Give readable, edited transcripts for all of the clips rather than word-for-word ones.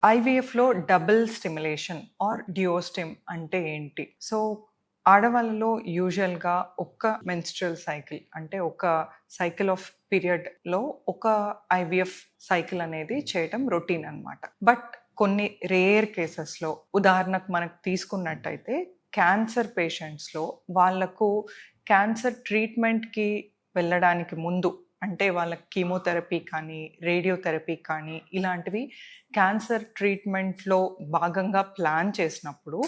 ఐవీఎఫ్‌లో double stimulation are డ్యూయోస్టిమ్ అంటే ఏంటి? So, ఆడవాళ్ళలో యూజువల్‌గా ఒక్క మెన్స్ట్రుయల్ సైకిల్ అంటే ఒక సైకిల్ ఆఫ్ పీరియడ్‌లో ఒక ఐవీఎఫ్ సైకిల్ అనేది చేయటం రొటీన్ అనమాట. బట్ కొన్ని రేర్ కేసెస్‌లో ఉదాహరణకు మనకు తీసుకున్నట్టయితే క్యాన్సర్ పేషెంట్స్‌లో వాళ్ళకు క్యాన్సర్ ట్రీట్మెంట్‌కి వెళ్ళడానికి ముందు అంటే వాళ్ళకి కీమోథెరపీ కానీ, రేడియోథెరపీ కానీ ఇలాంటివి క్యాన్సర్ ట్రీట్మెంట్లో భాగంగా ప్లాన్ చేసినప్పుడు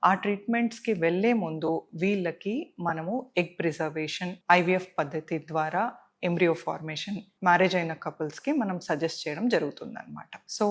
ఆ ట్రీట్మెంట్స్కి వెళ్ళే ముందు వీళ్ళకి మనము ఎగ్ ప్రిజర్వేషన్ ఐవీఎఫ్ పద్ధతి ద్వారా ఎంబ్రియో ఫార్మేషన్ మ్యారేజ్ అయిన కపుల్స్కి మనం సజెస్ట్ చేయడం జరుగుతుందన్నమాట. సో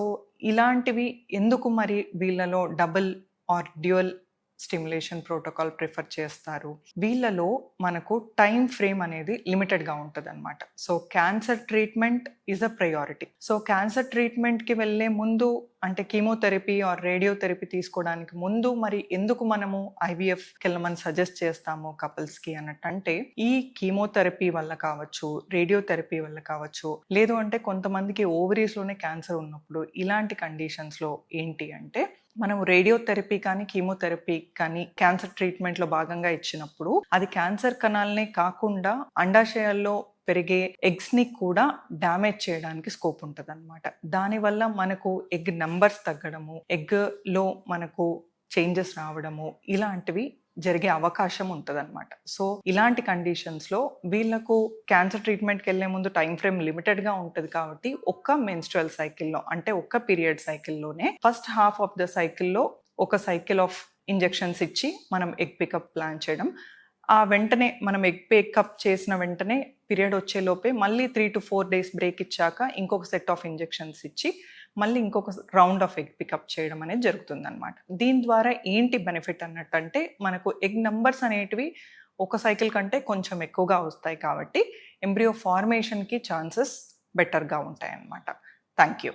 ఇలాంటివి ఎందుకు మరి వీళ్ళలో double or dual stimulation protocol prefer చేస్తారు? వీళ్ళలో మనకు టైం ఫ్రేమ్ అనేది లిమిటెడ్గా ఉంటుంది అనమాట. So cancer treatment is a priority. So cancer ట్రీట్మెంట్కి వెళ్ళే ముందు అంటే కీమోథెరపీ ఆర్ రేడియోథెరపీ తీసుకోవడానికి ముందు మరి ఎందుకు మనము ఐవీఎఫ్కి వెళ్ళమని సజెస్ట్ చేస్తాము కపుల్స్కి అన్నట్టంటే, ఈ కీమోథెరపీ వల్ల కావచ్చు, రేడియోథెరపీ వల్ల కావచ్చు, లేదు అంటే కొంతమందికి ఓవరీస్లోనే క్యాన్సర్ ఉన్నప్పుడు ఇలాంటి కండిషన్స్లో ఏంటి అంటే మనం రేడియోథెరపీ కానీ కీమోథెరపీ కానీ క్యాన్సర్ ట్రీట్మెంట్లో భాగంగా ఇచ్చినప్పుడు అది క్యాన్సర్ కణాలనే కాకుండా అండాశయాల్లో పెరిగే ఎగ్స్ని కూడా డ్యామేజ్ చేయడానికి స్కోప్ ఉంటుంది అనమాట. దానివల్ల మనకు ఎగ్ నంబర్స్ తగ్గడము, ఎగ్లో మనకు చేంజెస్ రావడము ఇలాంటివి జరిగే అవకాశం ఉంటుంది అనమాట. సో ఇలాంటి కండిషన్స్లో వీళ్ళకు క్యాన్సర్ ట్రీట్మెంట్కి వెళ్ళే ముందు టైం ఫ్రేమ్ లిమిటెడ్గా ఉంటుంది కాబట్టి ఒక్క మెన్స్ట్రుయల్ సైకిల్లో అంటే ఒక్క పీరియడ్ సైకిల్లోనే ఫస్ట్ హాఫ్ ఆఫ్ ద సైకిల్లో ఒక సైకిల్ ఆఫ్ ఇంజెక్షన్స్ ఇచ్చి మనం ఎగ్ పికప్ ప్లాన్ చేయడం, ఆ వెంటనే మనం ఎగ్ పికప్ చేసిన వెంటనే పీరియడ్ వచ్చేలోపే మళ్ళీ 3 to 4 days బ్రేక్ ఇచ్చాక ఇంకొక సెట్ ఆఫ్ ఇంజెక్షన్స్ ఇచ్చి మళ్ళీ ఇంకొక రౌండ్ ఆఫ్ ఎగ్ పికప్ చేయడం అనేది జరుగుతుంది అనమాట. దీని ద్వారా ఏంటి బెనిఫిట్ అన్నట్టంటే మనకు ఎగ్ నంబర్స్ అనేటివి ఒక సైకిల్ కంటే కొంచెం ఎక్కువగా వస్తాయి కాబట్టి ఎంబ్రియో ఫార్మేషన్కి ఛాన్సెస్ బెటర్గా ఉంటాయి అన్నమాట. Thank you.